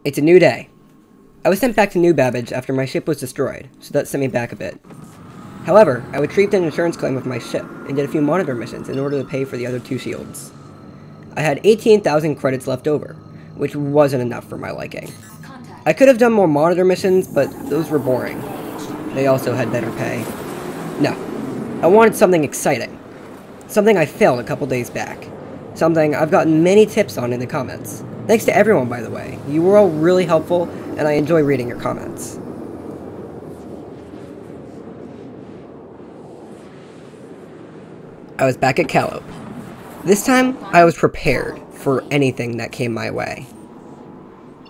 It's a new day. I was sent back to New Babbage after my ship was destroyed, so that sent me back a bit. However, I retrieved an insurance claim with my ship, and did a few monitor missions in order to pay for the other 2 shields. I had 18,000 credits left over, which wasn't enough for my liking. I could have done more monitor missions, but those were boring. They also had better pay. No, I wanted something exciting. Something I failed a couple days back. Something I've gotten many tips on in the comments. Thanks to everyone, by the way. You were all really helpful, and I enjoy reading your comments. I was back at Calliope. This time, I was prepared for anything that came my way.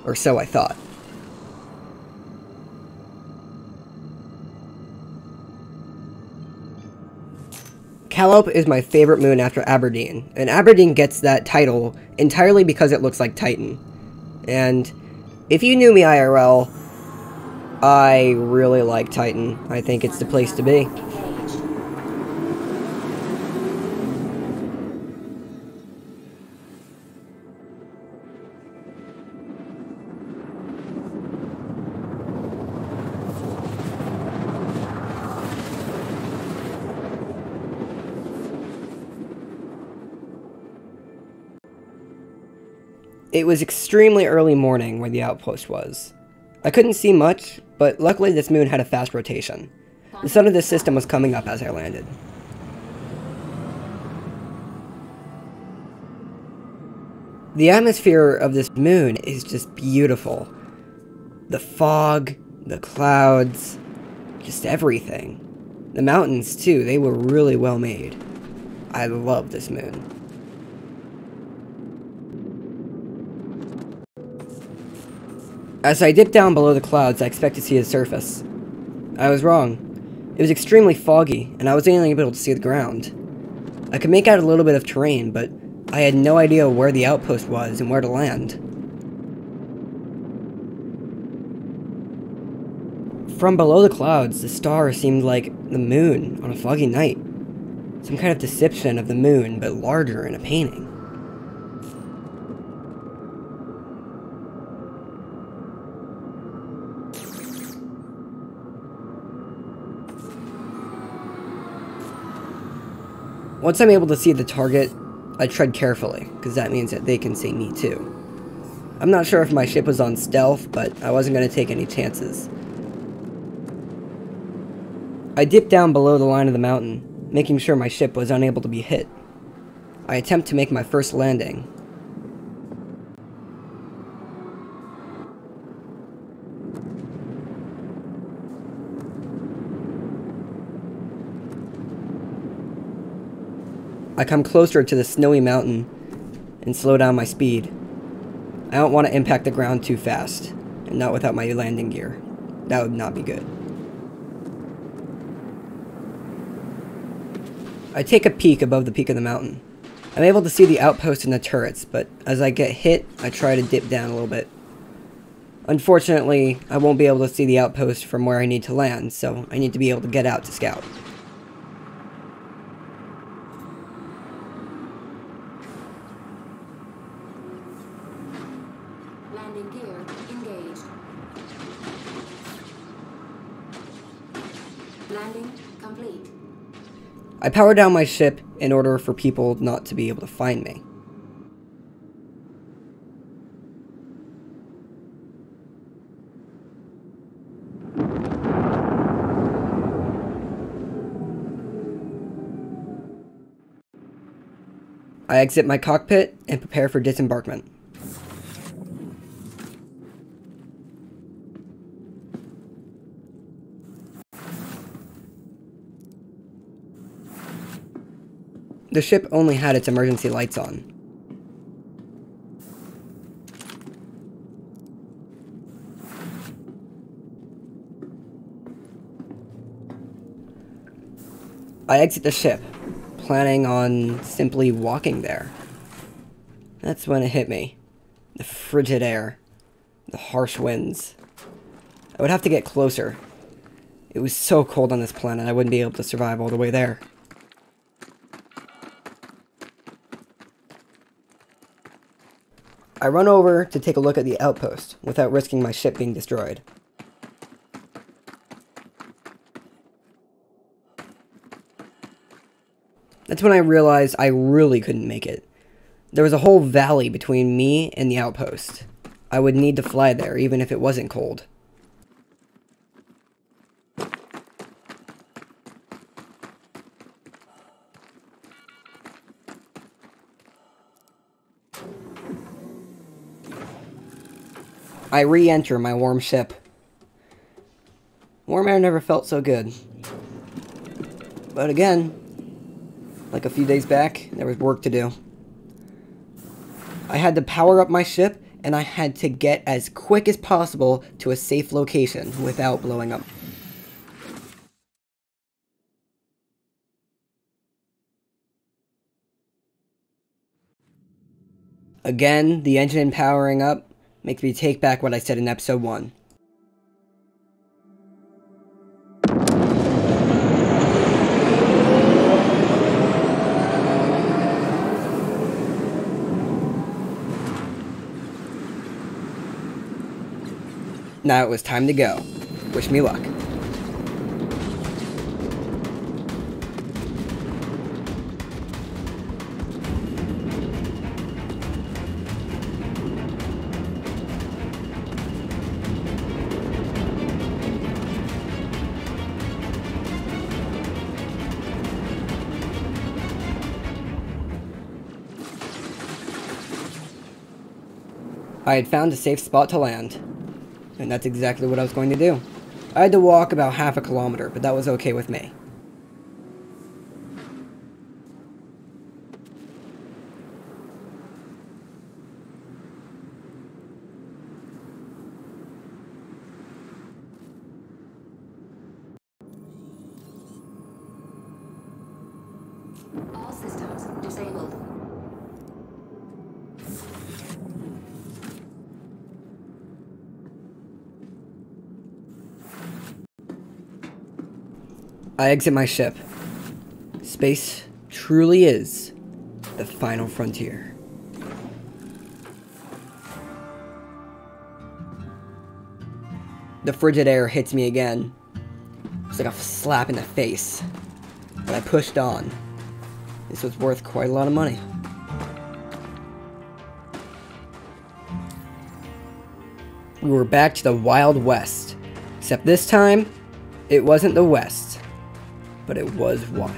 Or so I thought. Calliope is my favorite moon after Aberdeen, and Aberdeen gets that title entirely because it looks like Titan. And if you knew me IRL, I really like Titan. I think it's the place to be. It was extremely early morning where the outpost was. I couldn't see much, but luckily this moon had a fast rotation. The sun of this system was coming up as I landed. The atmosphere of this moon is just beautiful. The fog, the clouds, just everything. The mountains too, they were really well made. I love this moon. As I dipped down below the clouds, I expected to see the surface. I was wrong. It was extremely foggy, and I wasn't even able to see the ground. I could make out a little bit of terrain, but I had no idea where the outpost was and where to land. From below the clouds, the stars seemed like the moon on a foggy night. Some kind of depiction of the moon, but larger in a painting. Once I'm able to see the target, I tread carefully, because that means that they can see me too. I'm not sure if my ship was on stealth, but I wasn't going to take any chances. I dipped down below the line of the mountain, making sure my ship was unable to be hit. I attempt to make my first landing. I come closer to the snowy mountain and slow down my speed. I don't want to impact the ground too fast, and not without my landing gear. That would not be good. I take a peek above the peak of the mountain. I'm able to see the outpost and the turrets, but as I get hit, I try to dip down a little bit. Unfortunately, I won't be able to see the outpost from where I need to land, so I need to be able to get out to scout. Landing gear engaged. Landing complete. I power down my ship in order for people not to be able to find me. I exit my cockpit and prepare for disembarkment. The ship only had its emergency lights on. I exit the ship, planning on simply walking there. That's when it hit me. The frigid air. The harsh winds. I would have to get closer. It was so cold on this planet I wouldn't be able to survive all the way there. I run over to take a look at the outpost without risking my ship being destroyed. That's when I realized I really couldn't make it. There was a whole valley between me and the outpost. I would need to fly there even if it wasn't cold. I re-enter my warm ship. Warm air never felt so good. But again, like a few days back, there was work to do. I had to power up my ship, and I had to get as quick as possible to a safe location without blowing up. Again, the engine powering up makes me take back what I said in episode 1. Now it was time to go. Wish me luck. I had found a safe spot to land, and that's exactly what I was going to do. I had to walk about half a kilometer, but that was okay with me. All systems disabled. I exit my ship. Space truly is the final frontier. The frigid air hits me again. It's like a slap in the face. But I pushed on. This was worth quite a lot of money. We were back to the Wild West. Except this time, it wasn't the West. But it was wild.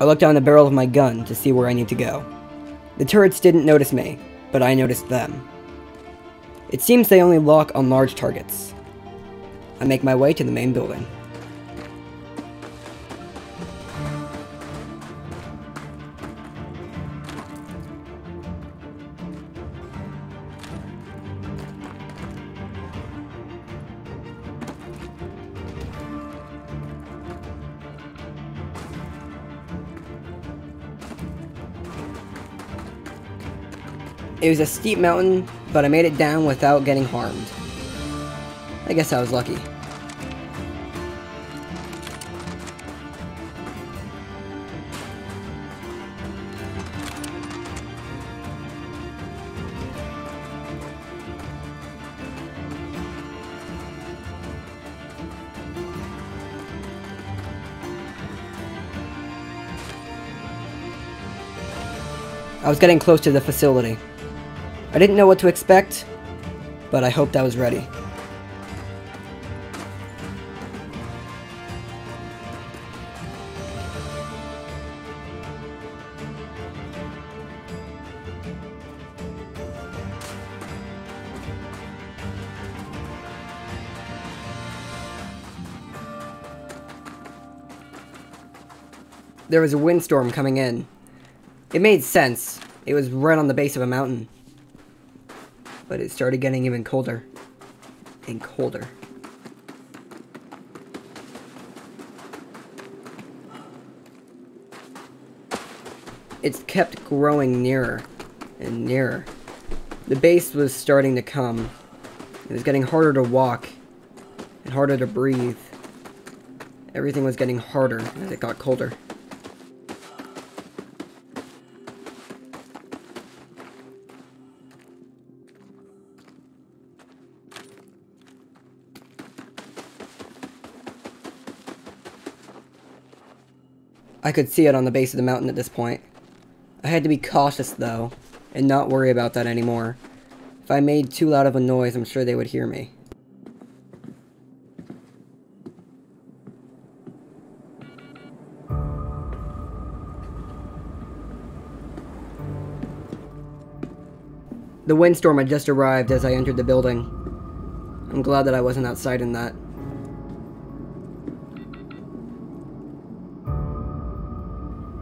I looked down the barrel of my gun to see where I need to go. The turrets didn't notice me, but I noticed them. It seems they only lock on large targets. I make my way to the main building. It was a steep mountain, but I made it down without getting harmed. I guess I was lucky. I was getting close to the facility. I didn't know what to expect, but I hoped I was ready. There was a windstorm coming in. It made sense. It was right on the base of a mountain. But it started getting even colder. And colder. It kept growing nearer and nearer. The base was starting to come. It was getting harder to walk and harder to breathe. Everything was getting harder as it got colder. I could see it on the base of the mountain at this point. I had to be cautious though, and not worry about that anymore. If I made too loud of a noise, I'm sure they would hear me. The windstorm had just arrived as I entered the building. I'm glad that I wasn't outside in that.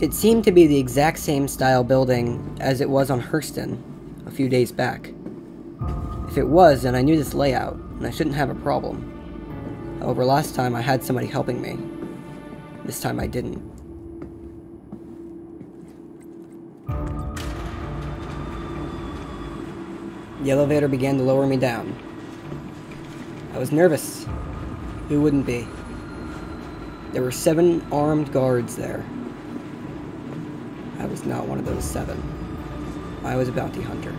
It seemed to be the exact same style building as it was on Hurston a few days back. If it was, then I knew this layout, and I shouldn't have a problem. However, last time I had somebody helping me. This time I didn't. The elevator began to lower me down. I was nervous. Who wouldn't be? There were 7 armed guards there. I was not one of those 7. I was a bounty hunter.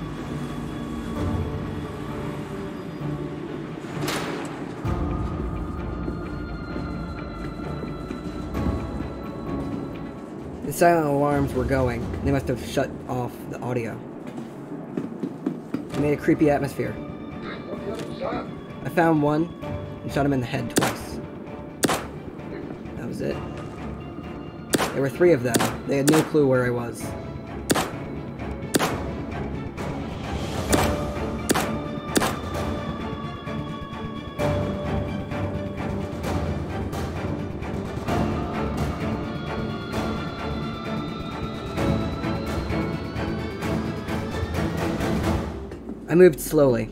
The silent alarms were going. They must have shut off the audio. It made a creepy atmosphere. I found one and shot him in the head twice. That was it. There were 3 of them. They had no clue where I was. I moved slowly.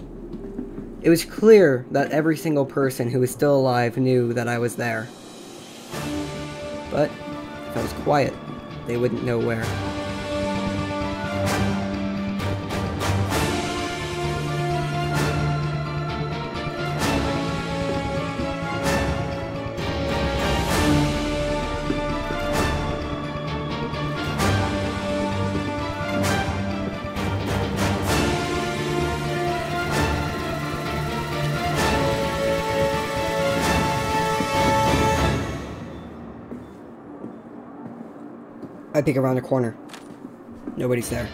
It was clear that every single person who was still alive knew that I was there. But if I was quiet, they wouldn't know where. I peek around the corner. Nobody's there.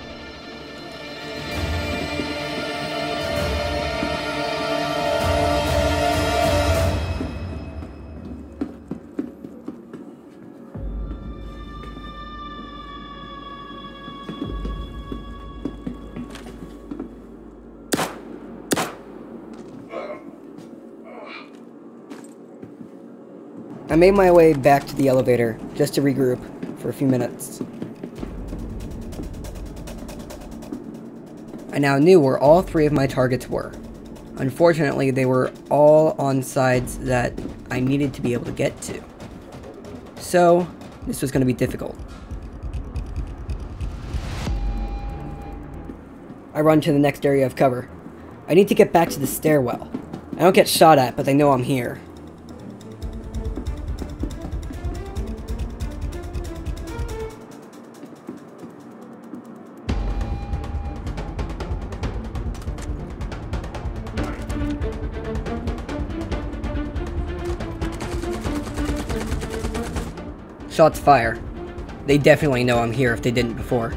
I made my way back to the elevator just to regroup for a few minutes. I now knew where all 3 of my targets were. Unfortunately, they were all on sides that I needed to be able to get to. So, this was going to be difficult. I run to the next area of cover. I need to get back to the stairwell. I don't get shot at, but they know I'm here. Shots fire. They definitely know I'm here if they didn't before.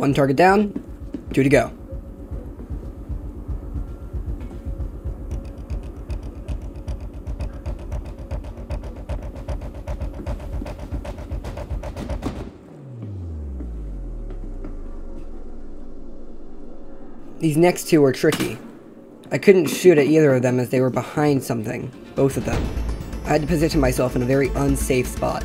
One target down, 2 to go. These next 2 were tricky. I couldn't shoot at either of them as they were behind something, both of them. I had to position myself in a very unsafe spot.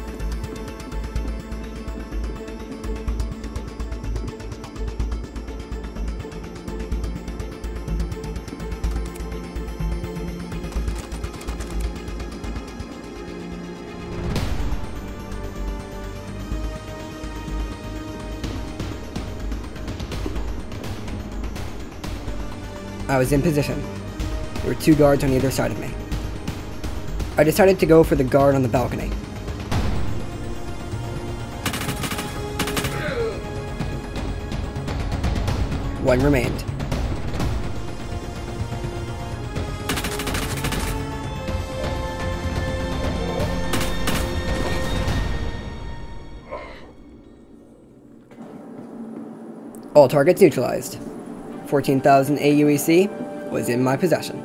I was in position. There were 2 guards on either side of me. I decided to go for the guard on the balcony. One remained. All targets neutralized. 14,000 AUEC was in my possession.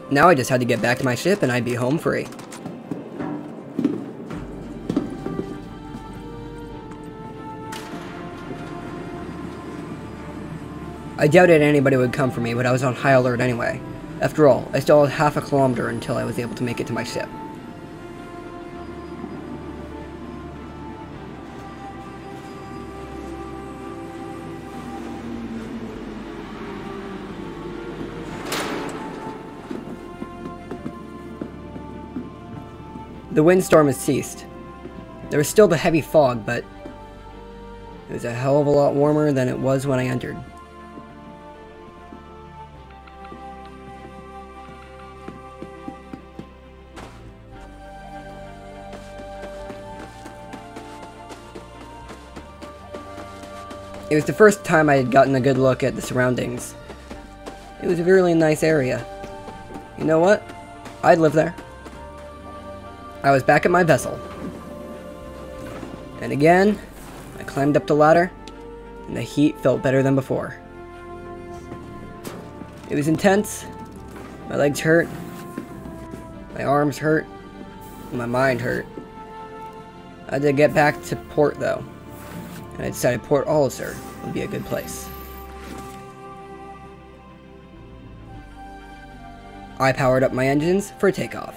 Now I just had to get back to my ship and I'd be home free. I doubted anybody would come for me, but I was on high alert anyway. After all, I still had half a kilometer until I was able to make it to my ship. The windstorm has ceased. There was still the heavy fog, but it was a hell of a lot warmer than it was when I entered. It was the first time I had gotten a good look at the surroundings. It was a really nice area. You know what? I'd live there. I was back at my vessel. And again, I climbed up the ladder, and the heat felt better than before. It was intense. My legs hurt. My arms hurt. And my mind hurt. I had to get back to port though. And I decided Port Olisar would be a good place. I powered up my engines for takeoff.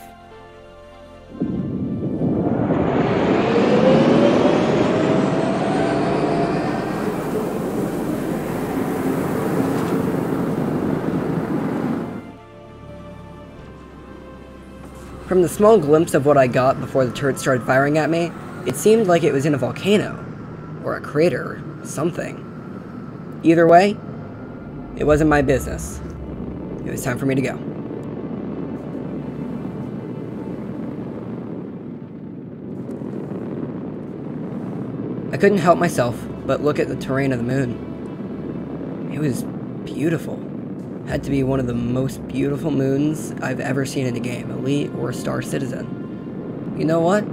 From the small glimpse of what I got before the turret started firing at me, it seemed like it was in a volcano, or a crater, or something. Either way, it wasn't my business. It was time for me to go. I couldn't help myself but look at the terrain of the moon. It was beautiful. Had to be one of the most beautiful moons I've ever seen in a game, Elite or Star Citizen. You know what?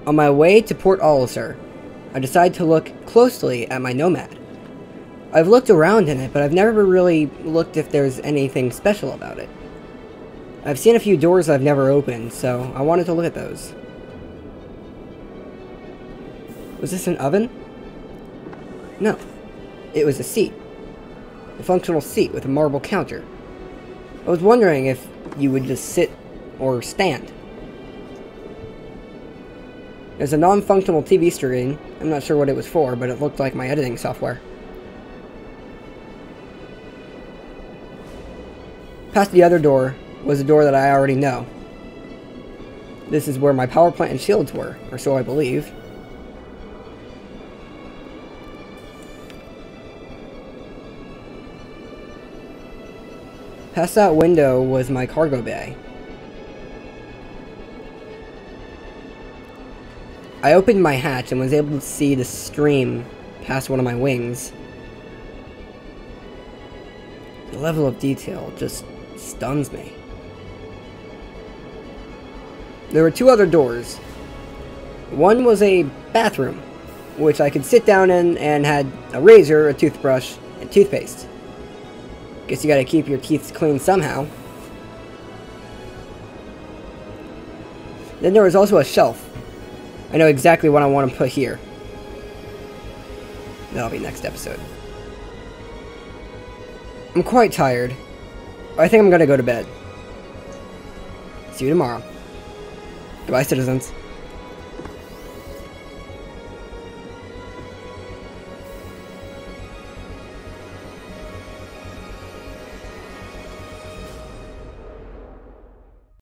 On my way to Port Olisar, I decided to look closely at my Nomad. I've looked around in it, but I've never really looked if there's anything special about it. I've seen a few doors I've never opened, so I wanted to look at those. Was this an oven? No. It was a seat. A functional seat with a marble counter. I was wondering if you would just sit or stand. There's a non-functional TV screen. I'm not sure what it was for, but it looked like my editing software. Past the other door was a door that I already know. This is where my power plant and shields were, or so I believe. Past that window was my cargo bay. I opened my hatch and was able to see the stream past one of my wings. The level of detail just stuns me. There were two other doors. One was a bathroom, which I could sit down in and had a razor, a toothbrush, and toothpaste. Guess you gotta keep your teeth clean somehow. Then there was also a shelf. I know exactly what I want to put here. That'll be next episode. I'm quite tired. I think I'm gonna go to bed. See you tomorrow. Goodbye, citizens.